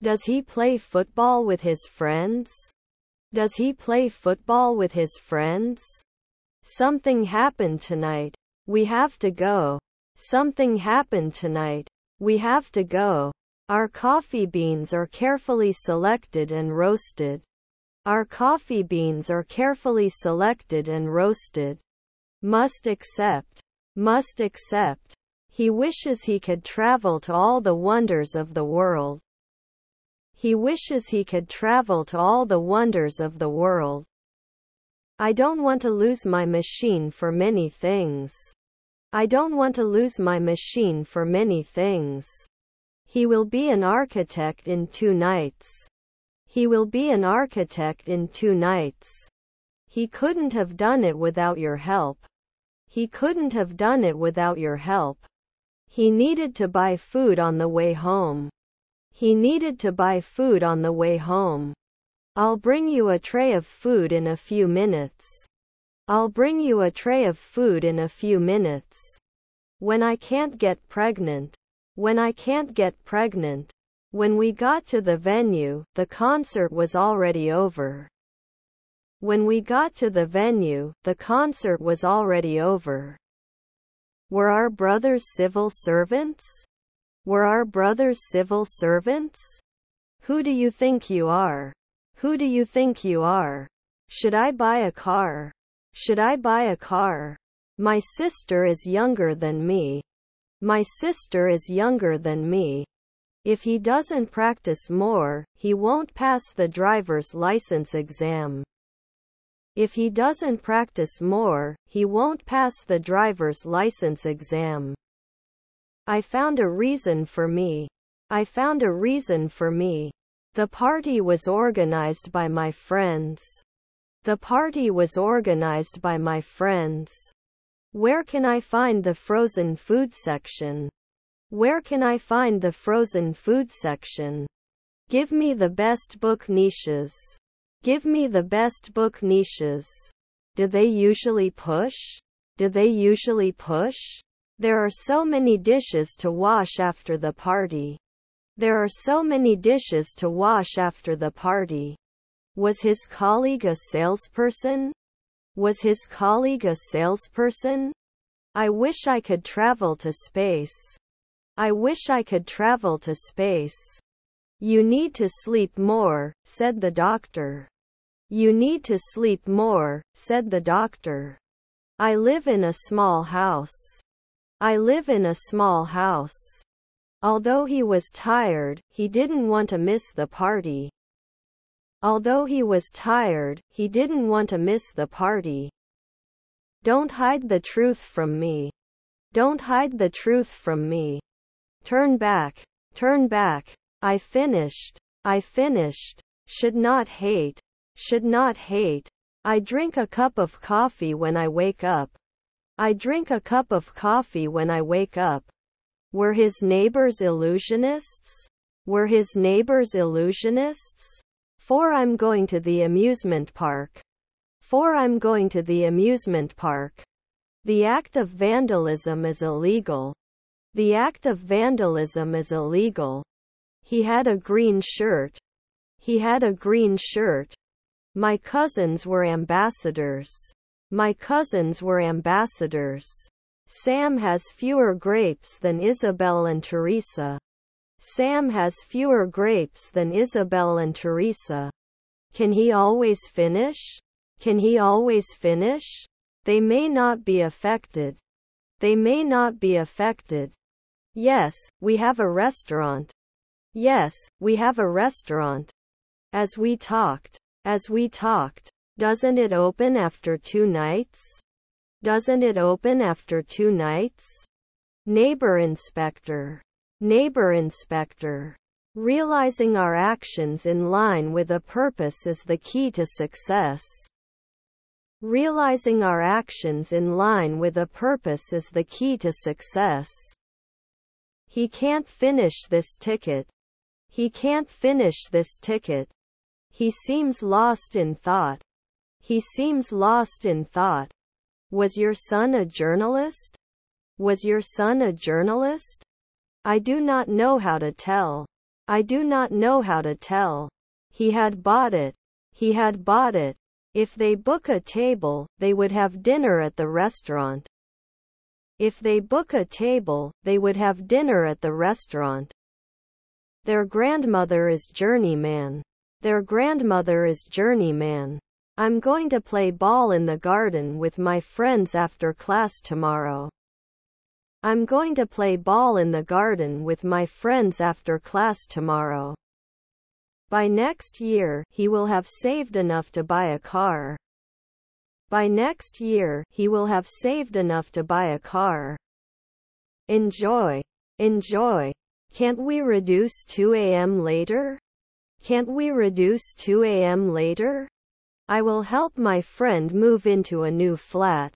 Does he play football with his friends? Does he play football with his friends? Something happened tonight. We have to go. Something happened tonight. We have to go. Our coffee beans are carefully selected and roasted. Our coffee beans are carefully selected and roasted. Must accept. Must accept. He wishes he could travel to all the wonders of the world. He wishes he could travel to all the wonders of the world. I don't want to lose my machine for many things. I don't want to lose my machine for many things. He will be an architect in 2 nights. He will be an architect in 2 nights. He couldn't have done it without your help. He couldn't have done it without your help. He needed to buy food on the way home. He needed to buy food on the way home. I'll bring you a tray of food in a few minutes. I'll bring you a tray of food in a few minutes. When I can't get pregnant. When I can't get pregnant. When we got to the venue, the concert was already over. When we got to the venue, the concert was already over. Were our brothers civil servants? Were our brothers civil servants? Who do you think you are? Who do you think you are? Should I buy a car? Should I buy a car? My sister is younger than me. My sister is younger than me. If he doesn't practice more, he won't pass the driver's license exam. If he doesn't practice more, he won't pass the driver's license exam. I found a reason for me. I found a reason for me. The party was organized by my friends. The party was organized by my friends. Where can I find the frozen food section? Where can I find the frozen food section? Give me the best book niches. Give me the best book niches. Do they usually push? Do they usually push? There are so many dishes to wash after the party. There are so many dishes to wash after the party. Was his colleague a salesperson? Was his colleague a salesperson? I wish I could travel to space. I wish I could travel to space. You need to sleep more, said the doctor. You need to sleep more, said the doctor. I live in a small house. I live in a small house. Although he was tired, he didn't want to miss the party. Although he was tired, he didn't want to miss the party. Don't hide the truth from me. Don't hide the truth from me. Turn back. Turn back. I finished. I finished. Should not hate. Should not hate. I drink a cup of coffee when I wake up. I drink a cup of coffee when I wake up. Were his neighbors illusionists? Were his neighbors illusionists? For I'm going to the amusement park. For I'm going to the amusement park. The act of vandalism is illegal. The act of vandalism is illegal. He had a green shirt. He had a green shirt. My cousins were ambassadors. My cousins were ambassadors. Sam has fewer grapes than Isabel and Teresa. Sam has fewer grapes than Isabel and Teresa. Can he always finish? Can he always finish? They may not be affected. They may not be affected. Yes, we have a restaurant. Yes, we have a restaurant. As we talked. As we talked. Doesn't it open after 2 nights? Doesn't it open after 2 nights? Neighbor inspector. Neighbor inspector. Realizing our actions in line with a purpose is the key to success. Realizing our actions in line with a purpose is the key to success. He can't finish this ticket. He can't finish this ticket. He seems lost in thought. He seems lost in thought. Was your son a journalist? Was your son a journalist? I do not know how to tell. I do not know how to tell. He had bought it. He had bought it. If they book a table, they would have dinner at the restaurant. If they book a table, they would have dinner at the restaurant. Their grandmother is journeyman. Their grandmother is journeyman. I'm going to play ball in the garden with my friends after class tomorrow. I'm going to play ball in the garden with my friends after class tomorrow. By next year, he will have saved enough to buy a car. By next year, he will have saved enough to buy a car. Enjoy. Enjoy. Can't we reduce 2 a.m. later? Can't we reduce 2 a.m. later? I will help my friend move into a new flat.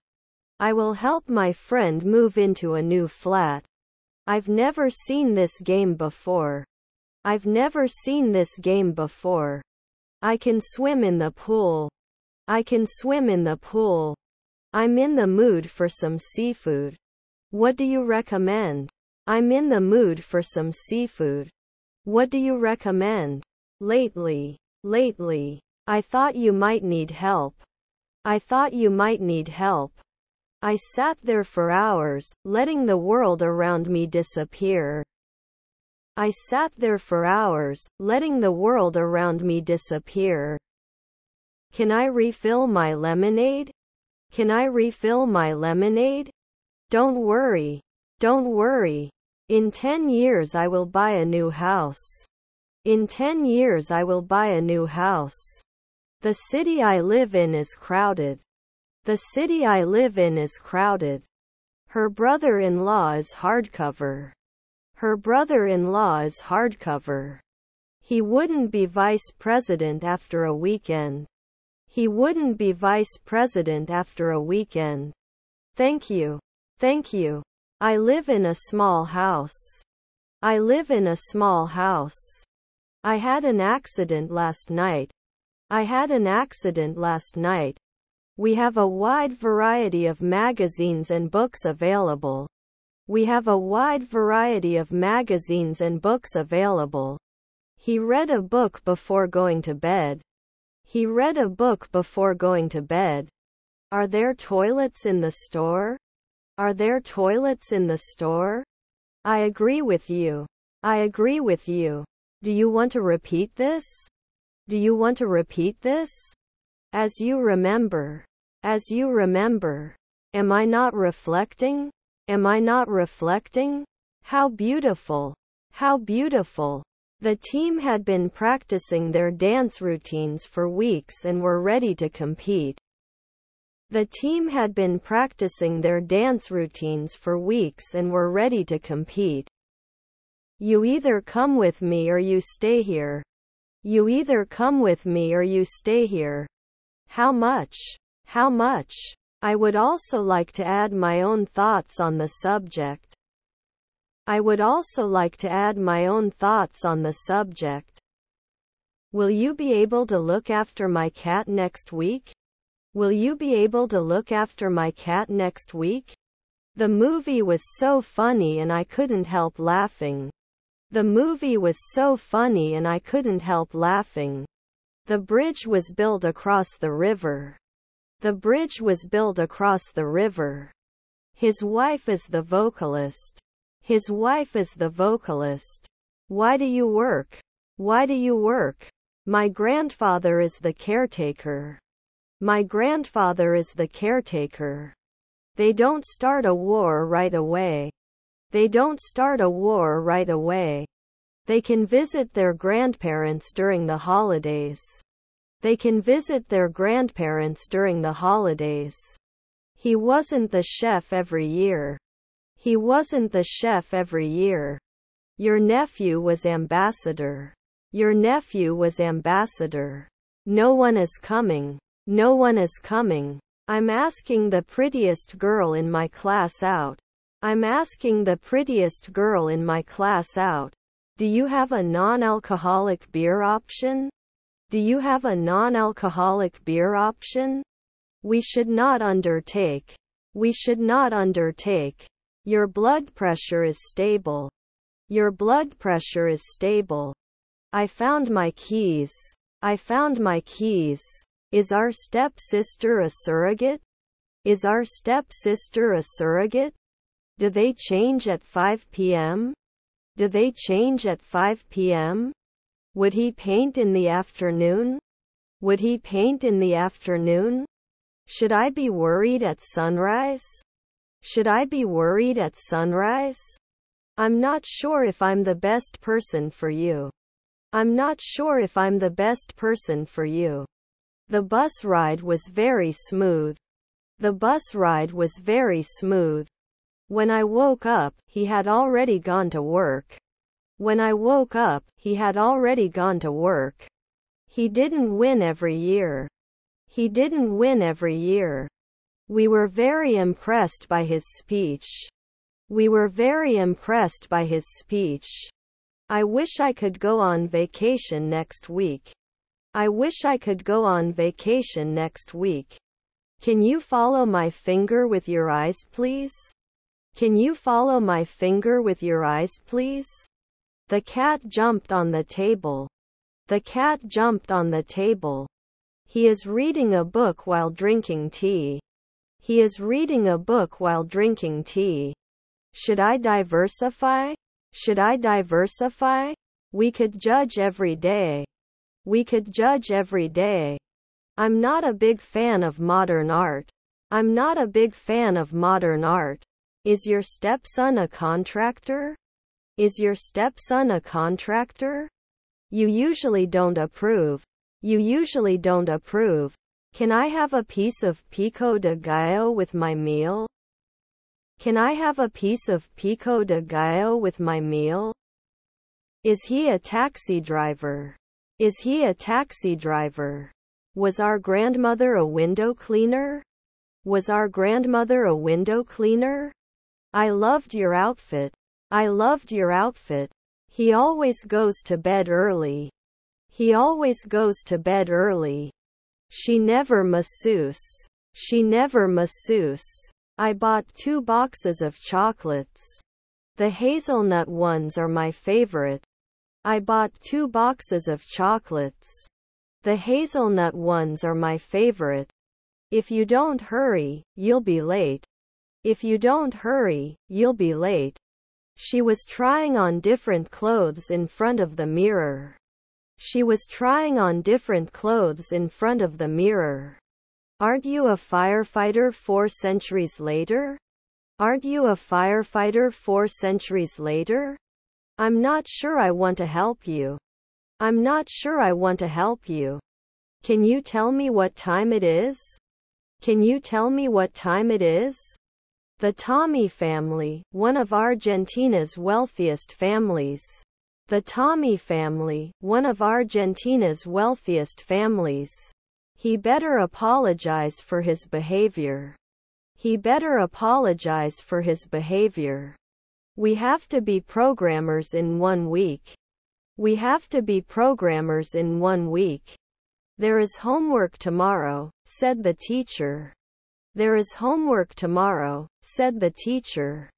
I will help my friend move into a new flat. I've never seen this game before. I've never seen this game before. I can swim in the pool. I can swim in the pool. I'm in the mood for some seafood. What do you recommend? I'm in the mood for some seafood. What do you recommend? Lately. I thought you might need help. I thought you might need help. I sat there for hours, letting the world around me disappear. I sat there for hours, letting the world around me disappear. Can I refill my lemonade? Can I refill my lemonade? Don't worry. Don't worry. In 10 years I will buy a new house. In 10 years I will buy a new house. The city I live in is crowded. The city I live in is crowded. Her brother-in-law is hardcover. Her brother-in-law is hardcover. He wouldn't be vice president after a weekend. He wouldn't be vice president after a weekend. Thank you. Thank you. I live in a small house. I live in a small house. I had an accident last night. I had an accident last night. We have a wide variety of magazines and books available. We have a wide variety of magazines and books available. He read a book before going to bed. He read a book before going to bed. Are there toilets in the store? Are there toilets in the store? I agree with you. I agree with you. Do you want to repeat this? Do you want to repeat this? As you remember. As you remember. Am I not reflecting? Am I not reflecting? How beautiful. How beautiful. The team had been practicing their dance routines for weeks and were ready to compete. The team had been practicing their dance routines for weeks and were ready to compete. You either come with me or you stay here. You either come with me or you stay here. How much? How much? I would also like to add my own thoughts on the subject. I would also like to add my own thoughts on the subject. Will you be able to look after my cat next week? Will you be able to look after my cat next week? The movie was so funny and I couldn't help laughing. The movie was so funny and I couldn't help laughing. The bridge was built across the river. The bridge was built across the river. His wife is the vocalist. His wife is the vocalist. Why do you work? Why do you work? My grandfather is the caretaker. My grandfather is the caretaker. They don't start a war right away. They don't start a war right away. They can visit their grandparents during the holidays. They can visit their grandparents during the holidays. He wasn't the chef every year. He wasn't the chef every year. Your nephew was ambassador. Your nephew was ambassador. No one is coming. No one is coming. I'm asking the prettiest girl in my class out. I'm asking the prettiest girl in my class out. Do you have a non-alcoholic beer option? Do you have a non-alcoholic beer option? We should not undertake. We should not undertake. Your blood pressure is stable. Your blood pressure is stable. I found my keys. I found my keys. Is our stepsister a surrogate? Is our stepsister a surrogate? Do they change at 5 p.m.? Do they change at 5 p.m.? Would he paint in the afternoon? Would he paint in the afternoon? Should I be worried at sunrise? Should I be worried at sunrise? I'm not sure if I'm the best person for you. I'm not sure if I'm the best person for you. The bus ride was very smooth. The bus ride was very smooth. When I woke up, he had already gone to work. When I woke up, he had already gone to work. He didn't win every year. He didn't win every year. We were very impressed by his speech. We were very impressed by his speech. I wish I could go on vacation next week. I wish I could go on vacation next week. Can you follow my finger with your eyes, please? Can you follow my finger with your eyes, please? The cat jumped on the table. The cat jumped on the table. He is reading a book while drinking tea. He is reading a book while drinking tea. Should I diversify? Should I diversify? We could judge every day. We could judge every day. I'm not a big fan of modern art. I'm not a big fan of modern art. Is your stepson a contractor? Is your stepson a contractor? You usually don't approve. You usually don't approve. Can I have a piece of pico de gallo with my meal? Can I have a piece of pico de gallo with my meal? Is he a taxi driver? Is he a taxi driver? Was our grandmother a window cleaner? Was our grandmother a window cleaner? I loved your outfit. I loved your outfit. He always goes to bed early. He always goes to bed early. She never masseuse. She never masseuse. I bought 2 boxes of chocolates. The hazelnut ones are my favorite. I bought 2 boxes of chocolates. The hazelnut ones are my favorite. If you don't hurry, you'll be late. If you don't hurry, you'll be late. She was trying on different clothes in front of the mirror. She was trying on different clothes in front of the mirror. Aren't you a firefighter 4 centuries later? Aren't you a firefighter 4 centuries later? I'm not sure I want to help you. I'm not sure I want to help you. Can you tell me what time it is? Can you tell me what time it is? The Tommy family, one of Argentina's wealthiest families. The Tommy family, one of Argentina's wealthiest families. He better apologize for his behavior. He better apologize for his behavior. We have to be programmers in 1 week. We have to be programmers in 1 week. There is homework tomorrow, said the teacher. There is homework tomorrow, said the teacher.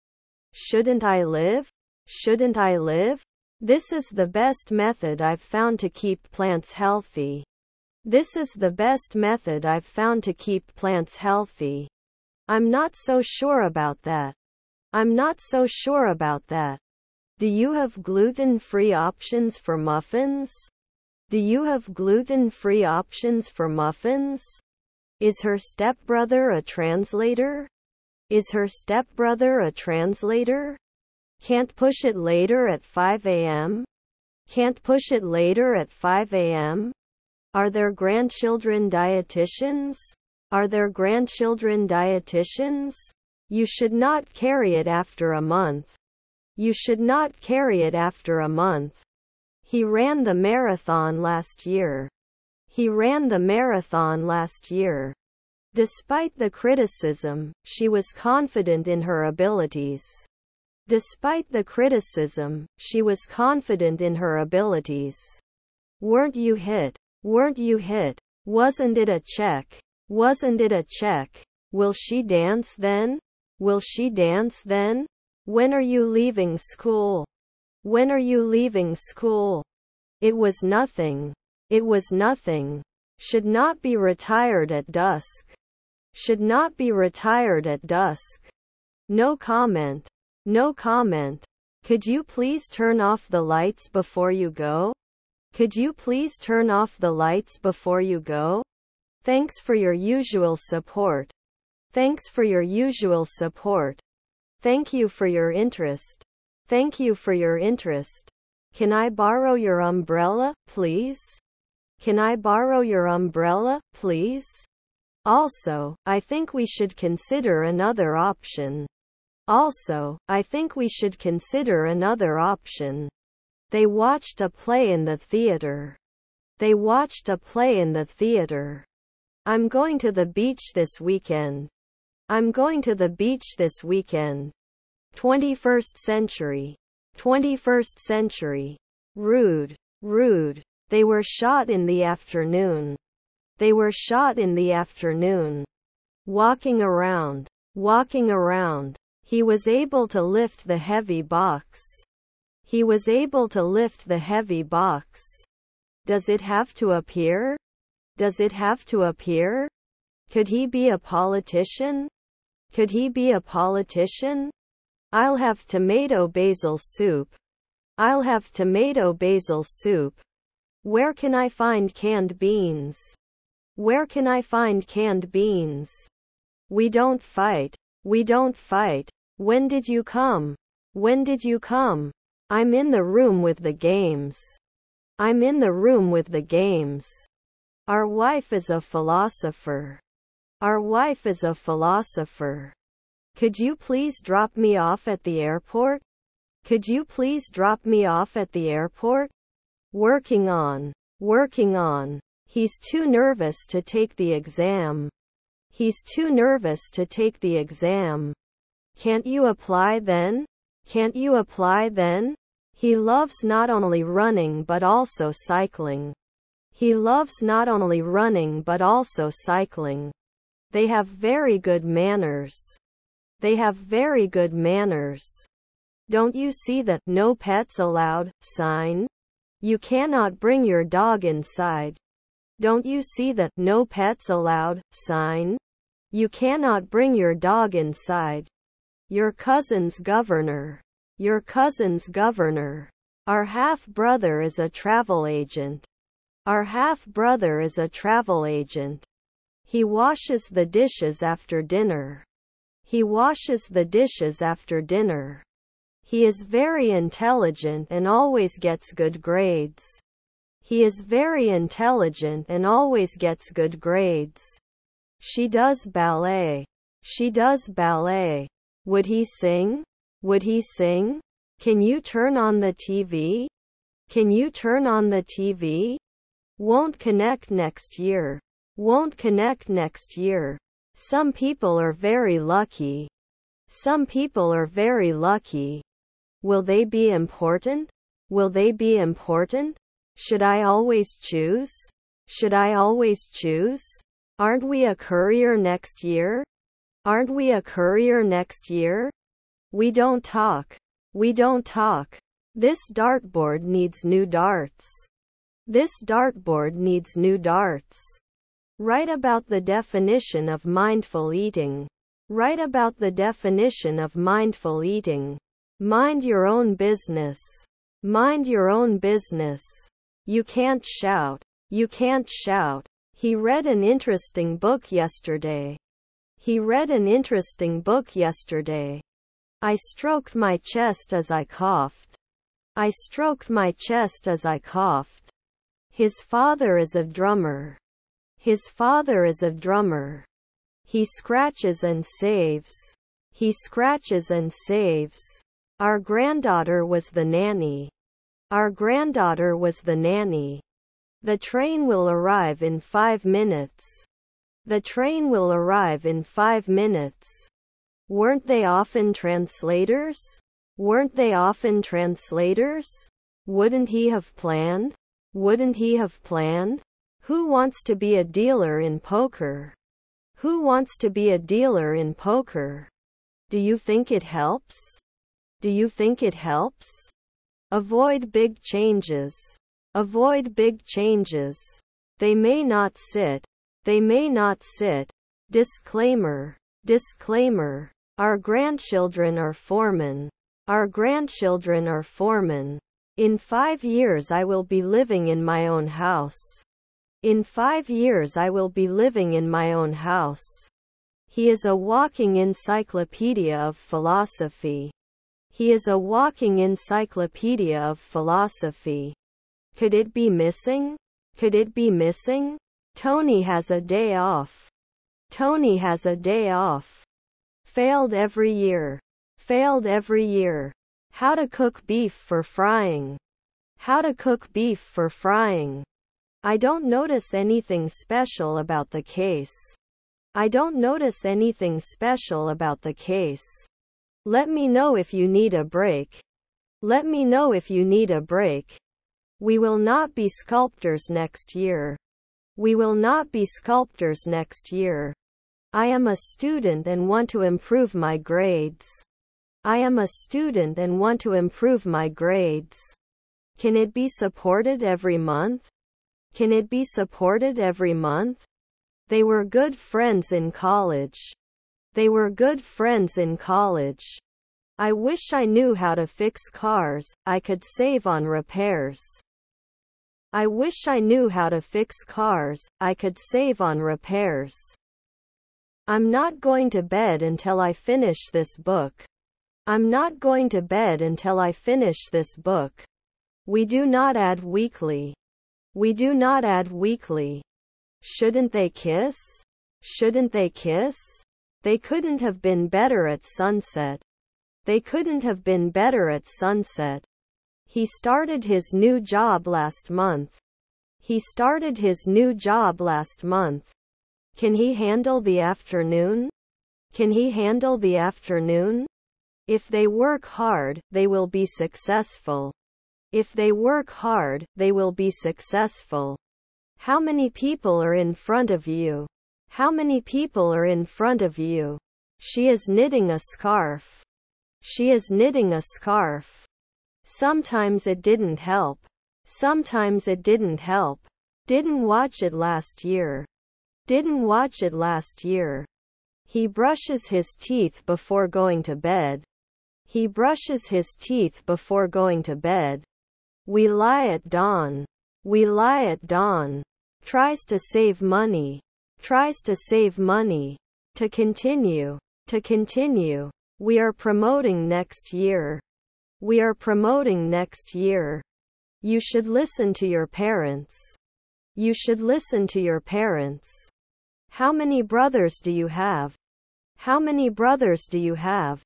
Shouldn't I live? Shouldn't I live? This is the best method I've found to keep plants healthy. This is the best method I've found to keep plants healthy. I'm not so sure about that. I'm not so sure about that. Do you have gluten-free options for muffins? Do you have gluten-free options for muffins? Is her stepbrother a translator? Is her stepbrother a translator? Can't push it later at 5 a.m.? Can't push it later at 5 a.m.? Are there grandchildren dietitians? Are there grandchildren dietitians? You should not carry it after a month. You should not carry it after a month. He ran the marathon last year. He ran the marathon last year. Despite the criticism, she was confident in her abilities. Despite the criticism, she was confident in her abilities. Weren't you hit? Weren't you hit? Wasn't it a check? Wasn't it a check? Will she dance then? Will she dance then? When are you leaving school? When are you leaving school? It was nothing. It was nothing. Should not be retired at dusk. Should not be retired at dusk. No comment. No comment. Could you please turn off the lights before you go? Could you please turn off the lights before you go? Thanks for your usual support. Thanks for your usual support. Thank you for your interest. Thank you for your interest. Can I borrow your umbrella, please? Can I borrow your umbrella, please? Also, I think we should consider another option. Also, I think we should consider another option. They watched a play in the theater. They watched a play in the theater. I'm going to the beach this weekend. I'm going to the beach this weekend. 21st century. 21st century. Rude. Rude. They were shot in the afternoon. They were shot in the afternoon. Walking around. Walking around. He was able to lift the heavy box. He was able to lift the heavy box. Does it have to appear? Does it have to appear? Could he be a politician? Could he be a politician? I'll have tomato basil soup. I'll have tomato basil soup. Where can I find canned beans? Where can I find canned beans? We don't fight. We don't fight. When did you come? When did you come? I'm in the room with the games. I'm in the room with the games. Our wife is a philosopher. Our wife is a philosopher. Could you please drop me off at the airport? Could you please drop me off at the airport? Working on. Working on. He's too nervous to take the exam. He's too nervous to take the exam. Can't you apply then? Can't you apply then? He loves not only running but also cycling. He loves not only running but also cycling. They have very good manners. They have very good manners. Don't you see the "No pets allowed" sign? You cannot bring your dog inside. Don't you see the "No pets allowed" sign? You cannot bring your dog inside. Your cousin's governor. Your cousin's governor. Our half-brother is a travel agent. Our half-brother is a travel agent. He washes the dishes after dinner. He washes the dishes after dinner. He is very intelligent and always gets good grades. He is very intelligent and always gets good grades. She does ballet. She does ballet. Would he sing? Would he sing? Can you turn on the TV? Can you turn on the TV? Won't connect next year. Won't connect next year. Some people are very lucky. Some people are very lucky. Will they be important? Will they be important? Should I always choose? Should I always choose? Aren't we a courier next year? Aren't we a courier next year? We don't talk. We don't talk. This dartboard needs new darts. This dartboard needs new darts. Write about the definition of mindful eating. Write about the definition of mindful eating. Mind your own business. Mind your own business. You can't shout. You can't shout. He read an interesting book yesterday. He read an interesting book yesterday. I stroked my chest as I coughed. I stroked my chest as I coughed. His father is a drummer. His father is a drummer. He scratches and saves. He scratches and saves. Our granddaughter was the nanny. Our granddaughter was the nanny. The train will arrive in 5 minutes. The train will arrive in 5 minutes. Weren't they often translators? Weren't they often translators? Wouldn't he have planned? Wouldn't he have planned? Who wants to be a dealer in poker? Who wants to be a dealer in poker? Do you think it helps? Do you think it helps? Avoid big changes. Avoid big changes. They may not sit. They may not sit. Disclaimer. Disclaimer. Our grandchildren are foremen. Our grandchildren are foremen. In 5 years I will be living in my own house. In 5 years I will be living in my own house. He is a walking encyclopedia of philosophy. He is a walking encyclopedia of philosophy. Could it be missing? Could it be missing? Tony has a day off. Tony has a day off. Failed every year. Failed every year. How to cook beef for frying. How to cook beef for frying. I don't notice anything special about the case. I don't notice anything special about the case. Let me know if you need a break. Let me know if you need a break. We will not be sculptors next year. We will not be sculptors next year. I am a student and want to improve my grades. I am a student and want to improve my grades. Can it be supported every month? Can it be supported every month? They were good friends in college. They were good friends in college. I wish I knew how to fix cars. I could save on repairs. I wish I knew how to fix cars. I could save on repairs. I'm not going to bed until I finish this book. I'm not going to bed until I finish this book. We do not add weekly. We do not add weekly. Shouldn't they kiss? Shouldn't they kiss? They couldn't have been better at sunset. They couldn't have been better at sunset. He started his new job last month. He started his new job last month. Can he handle the afternoon? Can he handle the afternoon? If they work hard, they will be successful. If they work hard, they will be successful. How many people are in front of you? How many people are in front of you? She is knitting a scarf. She is knitting a scarf. Sometimes it didn't help. Sometimes it didn't help. Didn't watch it last year. Didn't watch it last year. He brushes his teeth before going to bed. He brushes his teeth before going to bed. We lie at dawn. We lie at dawn. Tries to save money. Tries to save money. To continue. To continue. We are promoting next year. We are promoting next year. You should listen to your parents. You should listen to your parents. How many brothers do you have? How many brothers do you have?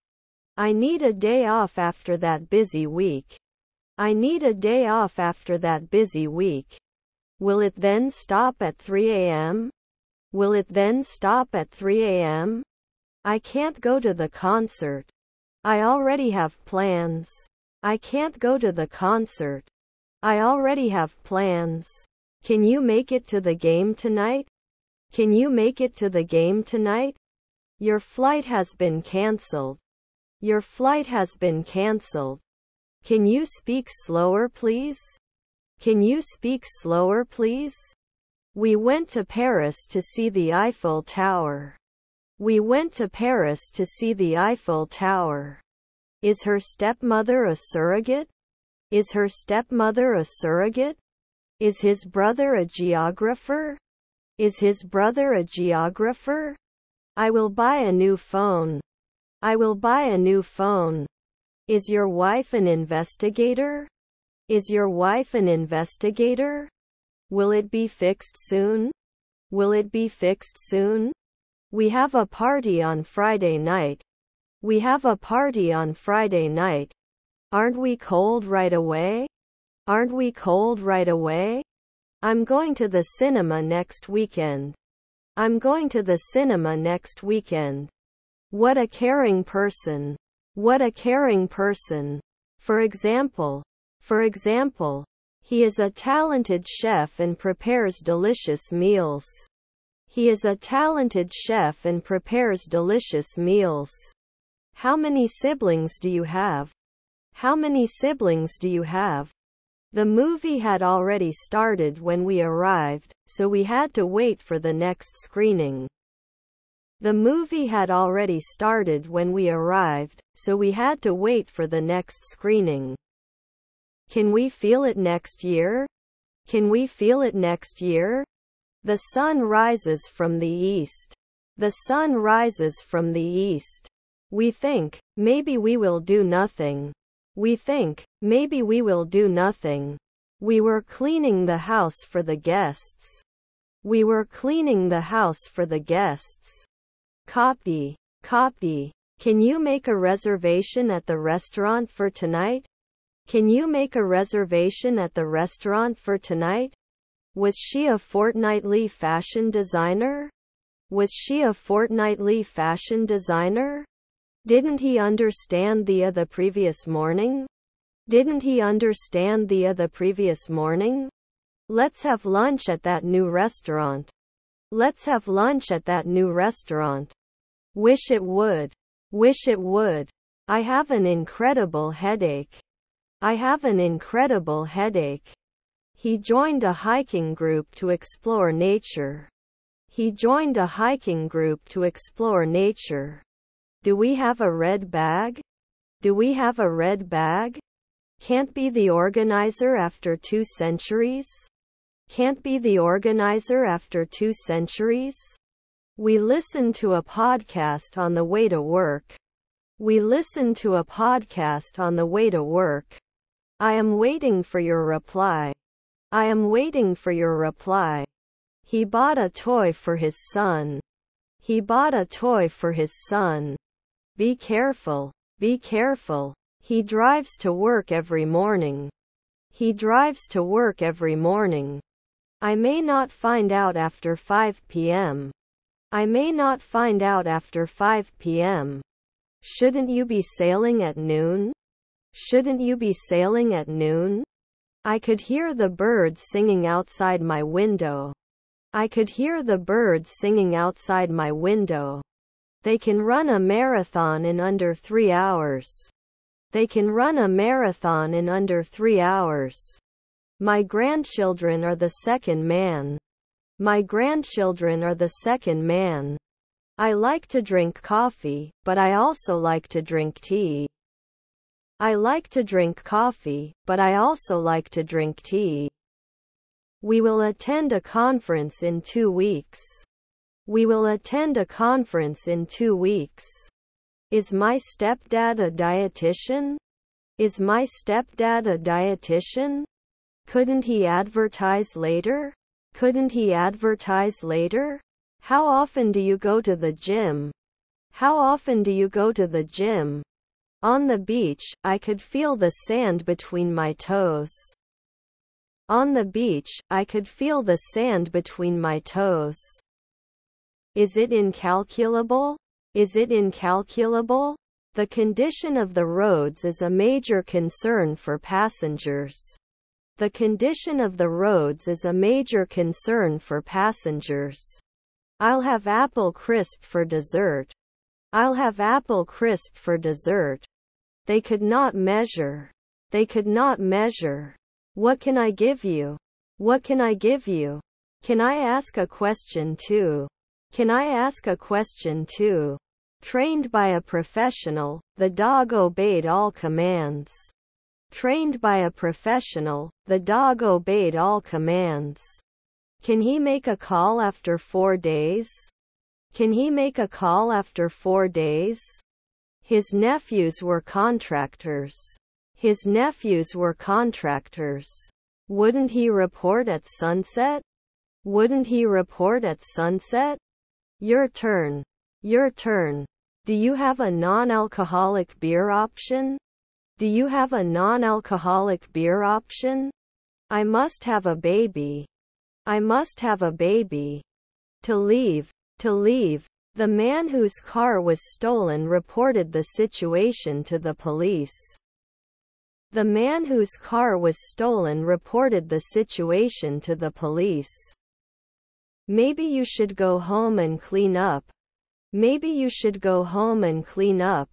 I need a day off after that busy week. I need a day off after that busy week. Will it then stop at 3 a.m.? Will it then stop at 3 a.m.? I can't go to the concert. I already have plans. I can't go to the concert. I already have plans. Can you make it to the game tonight? Can you make it to the game tonight? Your flight has been cancelled. Your flight has been cancelled. Can you speak slower, please? Can you speak slower, please? We went to Paris to see the Eiffel Tower. We went to Paris to see the Eiffel Tower. Is her stepmother a surrogate? Is her stepmother a surrogate? Is his brother a geographer? Is his brother a geographer? I will buy a new phone. I will buy a new phone. Is your wife an investigator? Is your wife an investigator? Will it be fixed soon? Will it be fixed soon? We have a party on Friday night. We have a party on Friday night. Aren't we cold right away? Aren't we cold right away? I'm going to the cinema next weekend. I'm going to the cinema next weekend. What a caring person. What a caring person. For example, he is a talented chef and prepares delicious meals. He is a talented chef and prepares delicious meals. How many siblings do you have? How many siblings do you have? The movie had already started when we arrived, so we had to wait for the next screening. The movie had already started when we arrived, so we had to wait for the next screening. Can we feel it next year? Can we feel it next year? The sun rises from the east. The sun rises from the east. We think, maybe we will do nothing. We think, maybe we will do nothing. We were cleaning the house for the guests. We were cleaning the house for the guests. Copy. Copy. Can you make a reservation at the restaurant for tonight? Can you make a reservation at the restaurant for tonight? Was she a fortnightly fashion designer? Was she a fortnightly fashion designer? Didn't he understand the previous morning? Didn't he understand the previous morning? Let's have lunch at that new restaurant. Let's have lunch at that new restaurant. Wish it would. Wish it would. I have an incredible headache. I have an incredible headache. He joined a hiking group to explore nature. He joined a hiking group to explore nature. Do we have a red bag? Do we have a red bag? Can't be the organizer after 2 centuries? Can't be the organizer after 2 centuries? We listened to a podcast on the way to work. We listened to a podcast on the way to work. I am waiting for your reply. I am waiting for your reply. He bought a toy for his son. He bought a toy for his son. Be careful. Be careful. He drives to work every morning. He drives to work every morning. I may not find out after 5 p.m. I may not find out after 5 p.m. Shouldn't you be sailing at noon? Shouldn't you be sailing at noon? I could hear the birds singing outside my window. I could hear the birds singing outside my window. They can run a marathon in under 3 hours. They can run a marathon in under 3 hours. My grandchildren are the second man. My grandchildren are the second man. I like to drink coffee, but I also like to drink tea. I like to drink coffee, but I also like to drink tea. We will attend a conference in 2 weeks. We will attend a conference in 2 weeks. Is my stepdad a dietitian? Is my stepdad a dietitian? Couldn't he advertise later? Couldn't he advertise later? How often do you go to the gym? How often do you go to the gym? On the beach, I could feel the sand between my toes. On the beach, I could feel the sand between my toes. Is it incalculable? Is it incalculable? The condition of the roads is a major concern for passengers. The condition of the roads is a major concern for passengers. I'll have apple crisp for dessert. I'll have apple crisp for dessert. They could not measure. They could not measure. What can I give you? What can I give you? Can I ask a question too? Can I ask a question too? Trained by a professional, the dog obeyed all commands. Trained by a professional, the dog obeyed all commands. Can he make a call after 4 days? Can he make a call after 4 days? His nephews were contractors. His nephews were contractors. Wouldn't he report at sunset? Wouldn't he report at sunset? Your turn. Your turn. Do you have a non-alcoholic beer option? Do you have a non-alcoholic beer option? I must have a baby. I must have a baby. To leave. To leave. The man whose car was stolen reported the situation to the police. The man whose car was stolen reported the situation to the police. Maybe you should go home and clean up. Maybe you should go home and clean up.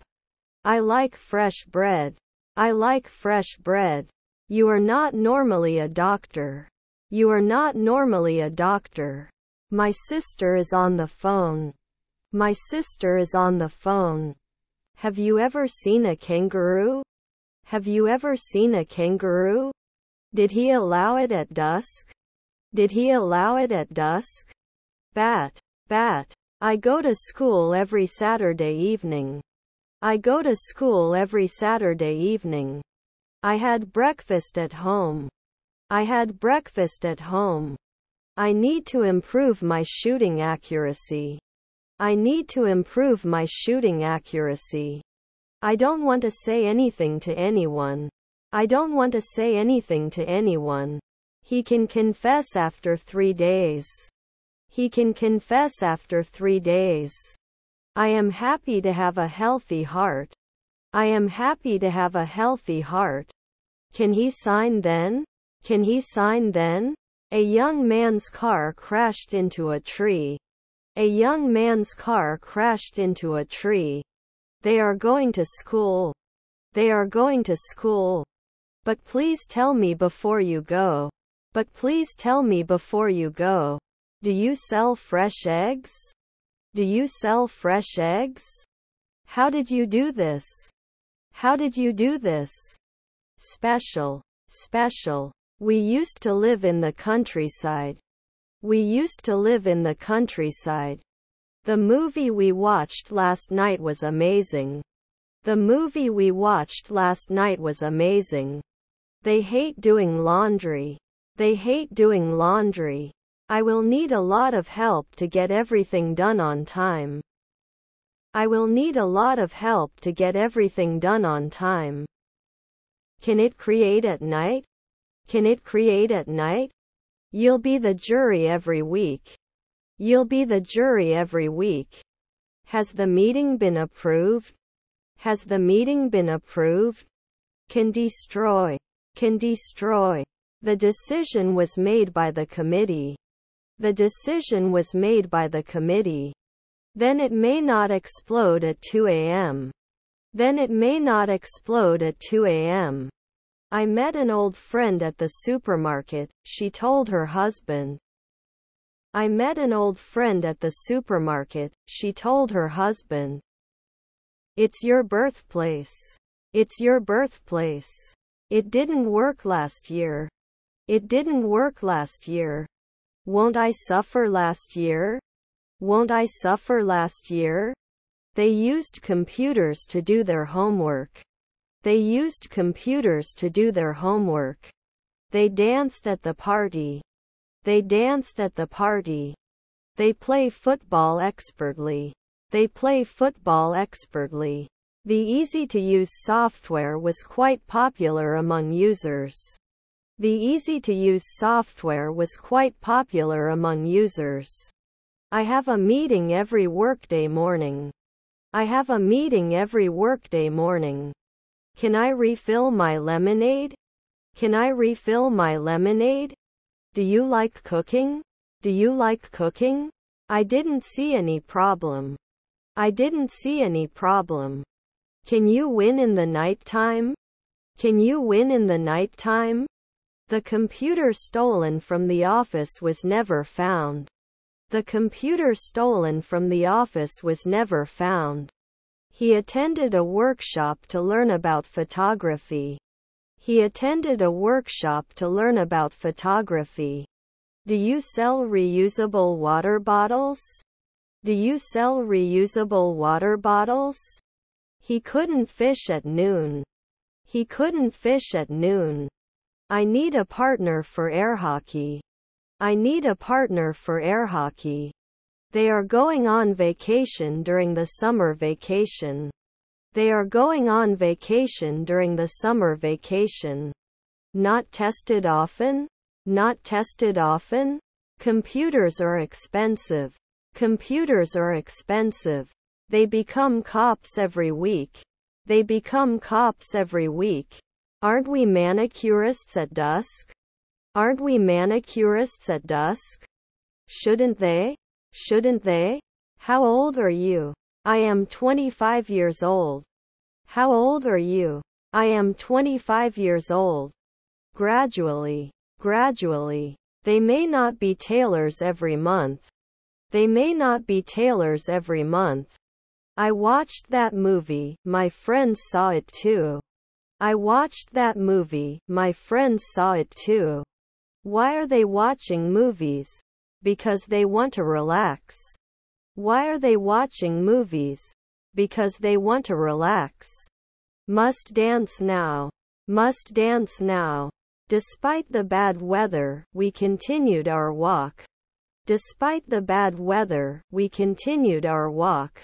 I like fresh bread. I like fresh bread. You are not normally a doctor. You are not normally a doctor. My sister is on the phone. My sister is on the phone. Have you ever seen a kangaroo? Have you ever seen a kangaroo? Did he allow it at dusk? Did he allow it at dusk? Bat, bat. I go to school every Saturday evening. I go to school every Saturday evening. I had breakfast at home. I had breakfast at home. I need to improve my shooting accuracy. I need to improve my shooting accuracy. I don't want to say anything to anyone. I don't want to say anything to anyone. He can confess after 3 days. He can confess after 3 days. I am happy to have a healthy heart. I am happy to have a healthy heart. Can he sign then? Can he sign then? A young man's car crashed into a tree. A young man's car crashed into a tree. They are going to school. They are going to school. But please tell me before you go. But please tell me before you go. Do you sell fresh eggs? Do you sell fresh eggs? How did you do this? How did you do this? Special. Special. We used to live in the countryside. We used to live in the countryside. The movie we watched last night was amazing. The movie we watched last night was amazing. They hate doing laundry. They hate doing laundry. I will need a lot of help to get everything done on time. I will need a lot of help to get everything done on time. Can it create at night? Can it create at night? You'll be the jury every week. You'll be the jury every week. Has the meeting been approved? Has the meeting been approved? Can destroy. Can destroy. The decision was made by the committee. The decision was made by the committee. Then it may not explode at 2 a.m. Then it may not explode at 2 a.m. I met an old friend at the supermarket, she told her husband. I met an old friend at the supermarket, she told her husband. It's your birthplace. It's your birthplace. It didn't work last year. It didn't work last year. Won't I suffer last year? Won't I suffer last year? They used computers to do their homework. They used computers to do their homework. They danced at the party. They danced at the party. They play football expertly. They play football expertly. The easy-to-use software was quite popular among users. The easy-to-use software was quite popular among users. I have a meeting every workday morning. I have a meeting every workday morning. Can I refill my lemonade? Can I refill my lemonade? Do you like cooking? Do you like cooking? I didn't see any problem. I didn't see any problem. Can you win in the nighttime? Can you win in the nighttime? The computer stolen from the office was never found. The computer stolen from the office was never found. He attended a workshop to learn about photography. He attended a workshop to learn about photography. Do you sell reusable water bottles? Do you sell reusable water bottles? He couldn't fish at noon. He couldn't fish at noon. I need a partner for air hockey. I need a partner for air hockey. They are going on vacation during the summer vacation. They are going on vacation during the summer vacation. Not tested often? Not tested often? Computers are expensive. Computers are expensive. They become cops every week. They become cops every week. Aren't we manicurists at dusk? Aren't we manicurists at dusk? Shouldn't they? Shouldn't they? How old are you? I am 25 years old. How old are you? I am 25 years old. Gradually. Gradually. They may not be tailors every month. They may not be tailors every month. I watched that movie, my friends saw it too. I watched that movie, my friends saw it too. Why are they watching movies? Because they want to relax. Why are they watching movies? Because they want to relax. Must dance now. Must dance now. Despite the bad weather, we continued our walk. Despite the bad weather, we continued our walk.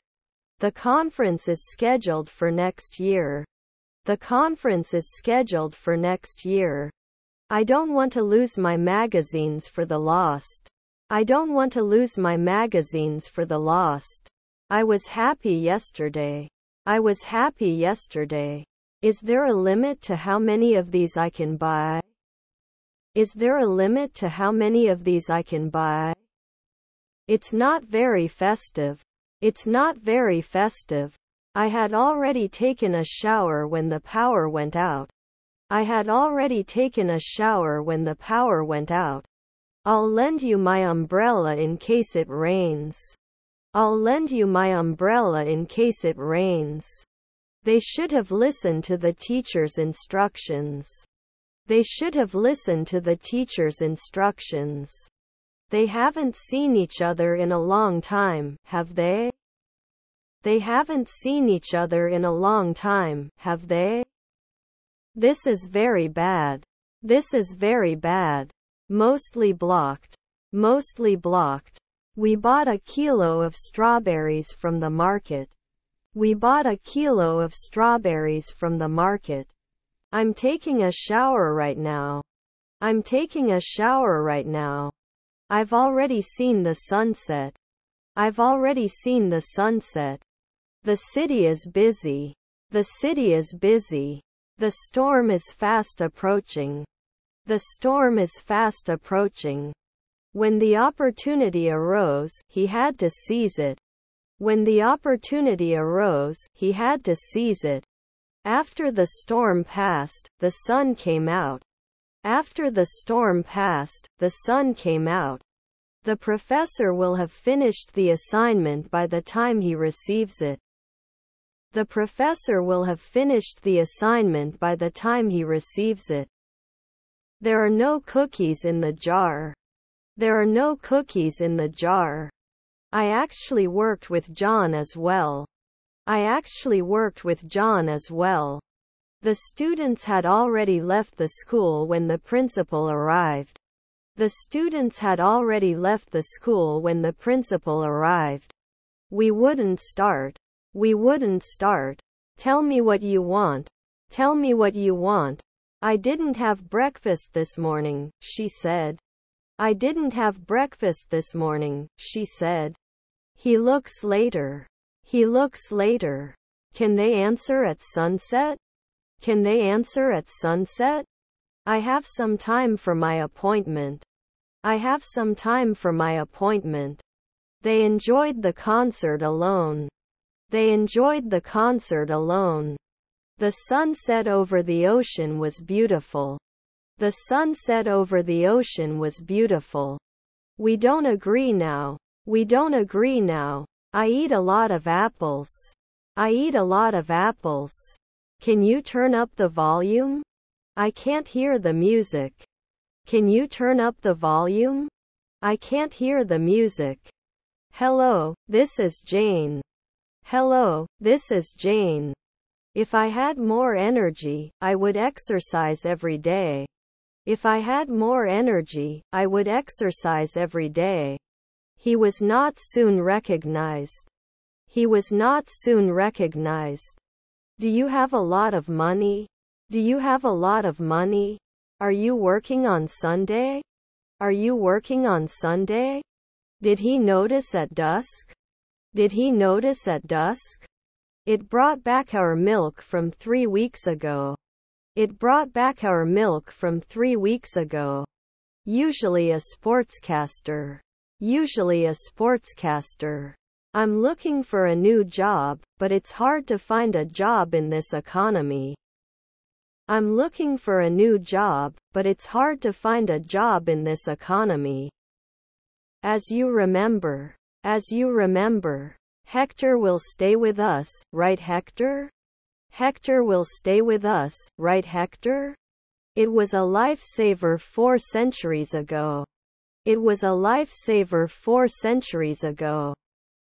The conference is scheduled for next year. The conference is scheduled for next year. I don't want to lose my magazines for the lost. I don't want to lose my magazines for the lost. I was happy yesterday. I was happy yesterday. Is there a limit to how many of these I can buy? Is there a limit to how many of these I can buy? It's not very festive. It's not very festive. I had already taken a shower when the power went out. I had already taken a shower when the power went out. I'll lend you my umbrella in case it rains. I'll lend you my umbrella in case it rains. They should have listened to the teacher's instructions. They should have listened to the teacher's instructions. They haven't seen each other in a long time, have they? They haven't seen each other in a long time, have they? This is very bad. This is very bad. Mostly blocked. Mostly blocked. We bought a kilo of strawberries from the market. We bought a kilo of strawberries from the market. I'm taking a shower right now. I'm taking a shower right now. I've already seen the sunset. I've already seen the sunset. The city is busy. The city is busy. The storm is fast approaching. The storm is fast approaching. When the opportunity arose, he had to seize it. When the opportunity arose, he had to seize it. After the storm passed, the sun came out. After the storm passed, the sun came out. The professor will have finished the assignment by the time he receives it. The professor will have finished the assignment by the time he receives it. There are no cookies in the jar. There are no cookies in the jar. I actually worked with John as well. I actually worked with John as well. The students had already left the school when the principal arrived. The students had already left the school when the principal arrived. We wouldn't start. We wouldn't start. Tell me what you want. Tell me what you want. I didn't have breakfast this morning, she said. I didn't have breakfast this morning, she said. He looks later. He looks later. Can they answer at sunset? Can they answer at sunset? I have some time for my appointment. I have some time for my appointment. They enjoyed the concert alone. They enjoyed the concert alone. The sunset over the ocean was beautiful. The sunset over the ocean was beautiful. We don't agree now. We don't agree now. I eat a lot of apples. I eat a lot of apples. Can you turn up the volume? I can't hear the music. Can you turn up the volume? I can't hear the music. Hello, this is Jane. Hello, this is Jane. If I had more energy, I would exercise every day. If I had more energy, I would exercise every day. He was not soon recognized. He was not soon recognized. Do you have a lot of money? Do you have a lot of money? Are you working on Sunday? Are you working on Sunday? Did he notice at dusk? Did he notice at dusk? It brought back our milk from 3 weeks ago. It brought back our milk from 3 weeks ago. Usually a sportscaster. Usually a sportscaster. I'm looking for a new job, but it's hard to find a job in this economy. I'm looking for a new job, but it's hard to find a job in this economy. As you remember, Hector will stay with us, right Hector? Hector will stay with us, right Hector? It was a lifesaver 4 centuries ago. It was a lifesaver 4 centuries ago.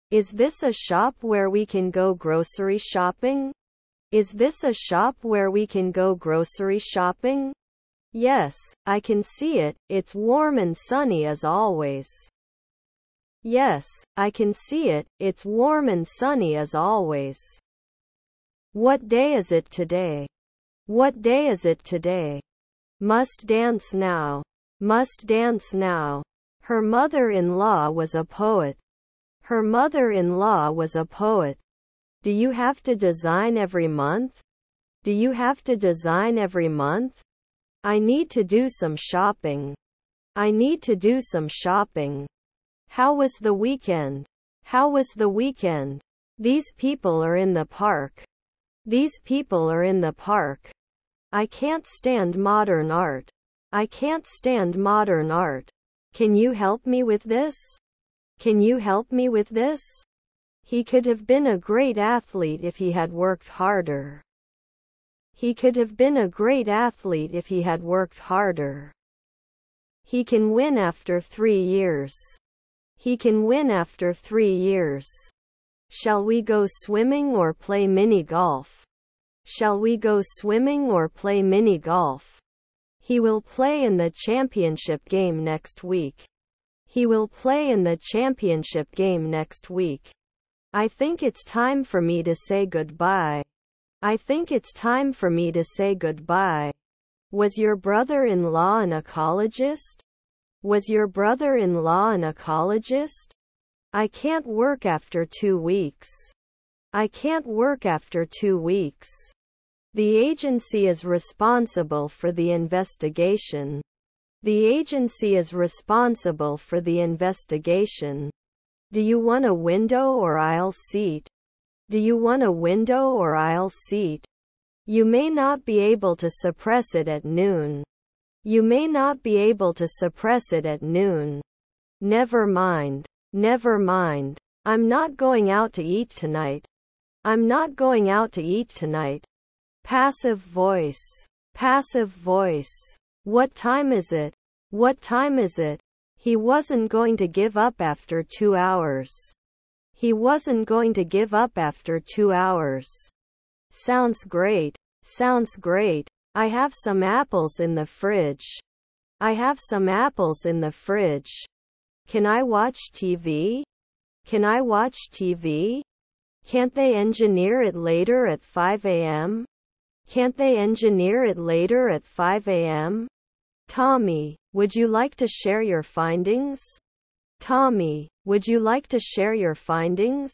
Is this a shop where we can go grocery shopping? Is this a shop where we can go grocery shopping? Yes, I can see it, it's warm and sunny as always. Yes, I can see it, it's warm and sunny as always. What day is it today? What day is it today? Must dance now. Must dance now. Her mother-in-law was a poet. Her mother-in-law was a poet. Do you have to design every month? Do you have to design every month? I need to do some shopping. I need to do some shopping. How was the weekend? How was the weekend? These people are in the park. These people are in the park. I can't stand modern art. I can't stand modern art. Can you help me with this? Can you help me with this? He could have been a great athlete if he had worked harder. He could have been a great athlete if he had worked harder. He can win after 3 years. He can win after 3 years. Shall we go swimming or play mini golf? Shall we go swimming or play mini golf? He will play in the championship game next week. He will play in the championship game next week. I think it's time for me to say goodbye. I think it's time for me to say goodbye. Was your brother-in-law an ecologist? Was your brother-in-law an ecologist? I can't work after 2 weeks. I can't work after 2 weeks. The agency is responsible for the investigation. The agency is responsible for the investigation. Do you want a window or aisle seat? Do you want a window or aisle seat? You may not be able to suppress it at noon. You may not be able to suppress it at noon. Never mind. Never mind. I'm not going out to eat tonight. I'm not going out to eat tonight. Passive voice. Passive voice. What time is it? What time is it? He wasn't going to give up after 2 hours. He wasn't going to give up after 2 hours. Sounds great. Sounds great. I have some apples in the fridge. I have some apples in the fridge. Can I watch TV? Can I watch TV? Can't they engineer it later at 5 a.m.? Can't they engineer it later at 5 a.m.? Tommy, would you like to share your findings? Tommy, would you like to share your findings?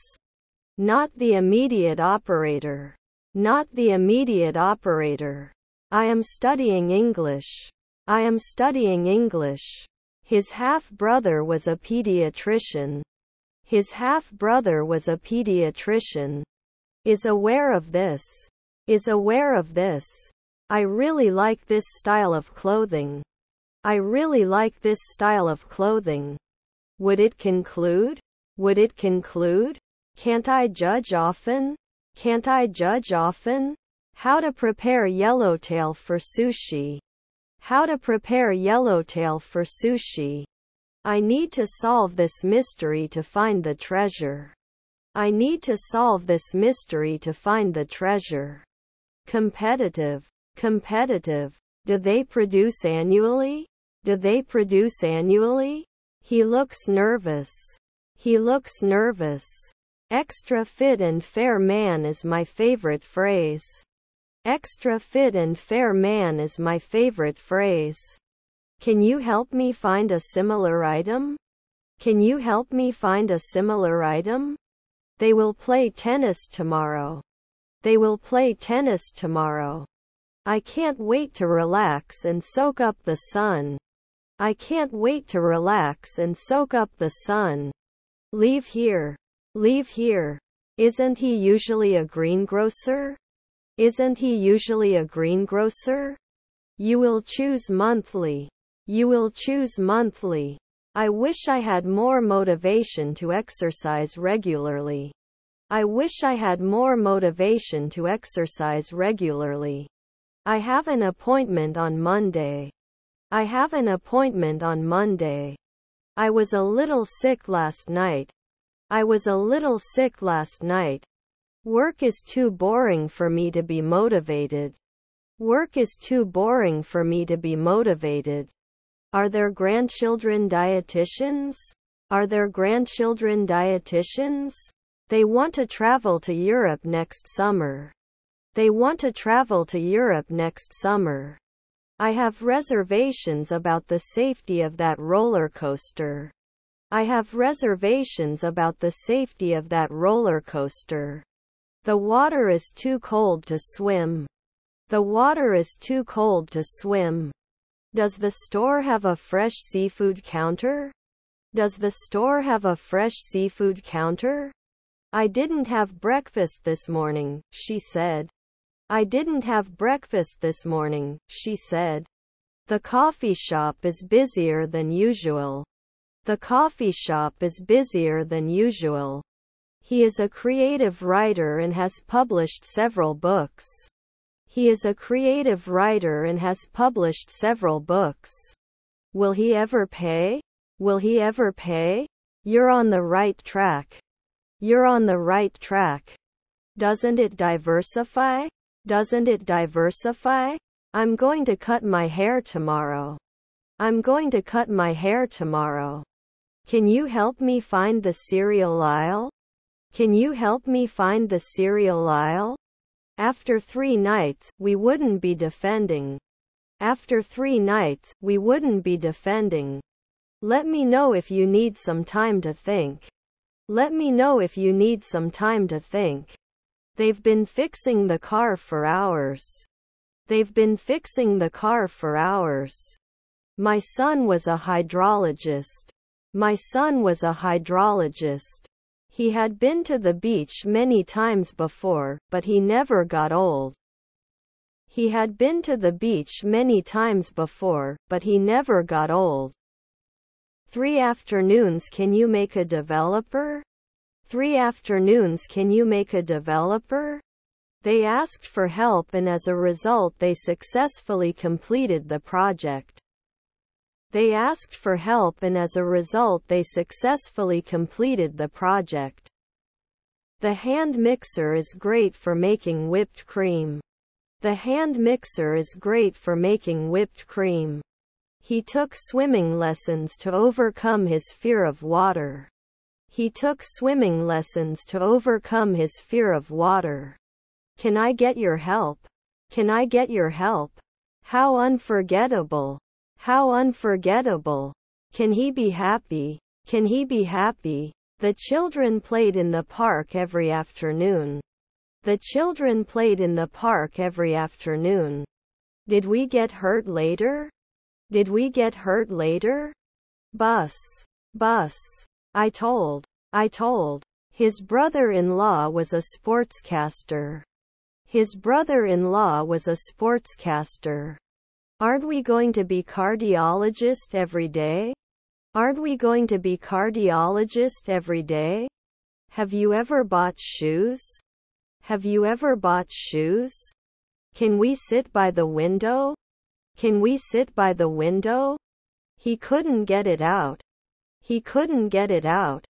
Not the immediate operator. Not the immediate operator. I am studying English. I am studying English. His half-brother was a pediatrician. His half-brother was a pediatrician. Is aware of this. Is aware of this. I really like this style of clothing. I really like this style of clothing. Would it conclude? Would it conclude? Can't I judge often? Can't I judge often? How to prepare yellowtail for sushi. How to prepare yellowtail for sushi. I need to solve this mystery to find the treasure. I need to solve this mystery to find the treasure. Competitive. Competitive. Do they produce annually? Do they produce annually? He looks nervous. He looks nervous. Extra fit and fair man is my favorite phrase. Extra fit and fair man is my favorite phrase. Can you help me find a similar item? Can you help me find a similar item? They will play tennis tomorrow. They will play tennis tomorrow. I can't wait to relax and soak up the sun. I can't wait to relax and soak up the sun. Leave here. Leave here. Isn't he usually a greengrocer? Isn't he usually a greengrocer? You will choose monthly. You will choose monthly. I wish I had more motivation to exercise regularly. I wish I had more motivation to exercise regularly. I have an appointment on Monday. I have an appointment on Monday. I was a little sick last night. I was a little sick last night. Work is too boring for me to be motivated. Work is too boring for me to be motivated. Are there grandchildren dietitians? Are there grandchildren dietitians? They want to travel to Europe next summer. They want to travel to Europe next summer. I have reservations about the safety of that roller coaster. I have reservations about the safety of that roller coaster. The water is too cold to swim. The water is too cold to swim. Does the store have a fresh seafood counter? Does the store have a fresh seafood counter? I didn't have breakfast this morning, she said. I didn't have breakfast this morning, she said. The coffee shop is busier than usual. The coffee shop is busier than usual. He is a creative writer and has published several books. He is a creative writer and has published several books. Will he ever pay? Will he ever pay? You're on the right track. You're on the right track. Doesn't it diversify? Doesn't it diversify? I'm going to cut my hair tomorrow. I'm going to cut my hair tomorrow. Can you help me find the cereal aisle? Can you help me find the cereal aisle? After 3 nights, we wouldn't be defending. After 3 nights, we wouldn't be defending. Let me know if you need some time to think. Let me know if you need some time to think. They've been fixing the car for hours. They've been fixing the car for hours. My son was a hydrologist. My son was a hydrologist. He had been to the beach many times before, but he never got old. He had been to the beach many times before, but he never got old. 3 afternoons. Can you make a developer? 3 afternoons. Can you make a developer? They asked for help and as a result they successfully completed the project. They asked for help and as a result they successfully completed the project. The hand mixer is great for making whipped cream. The hand mixer is great for making whipped cream. He took swimming lessons to overcome his fear of water. He took swimming lessons to overcome his fear of water. Can I get your help? Can I get your help? How unforgettable. How unforgettable. Can he be happy? Can he be happy? The children played in the park every afternoon. The children played in the park every afternoon. Did we get hurt later? Did we get hurt later? Bus. Bus. I told. His brother-in-law was a sportscaster. His brother-in-law was a sportscaster. Aren't we going to be cardiologist every day? Aren't we going to be cardiologist every day? Have you ever bought shoes? Have you ever bought shoes? Can we sit by the window? Can we sit by the window? He couldn't get it out. He couldn't get it out.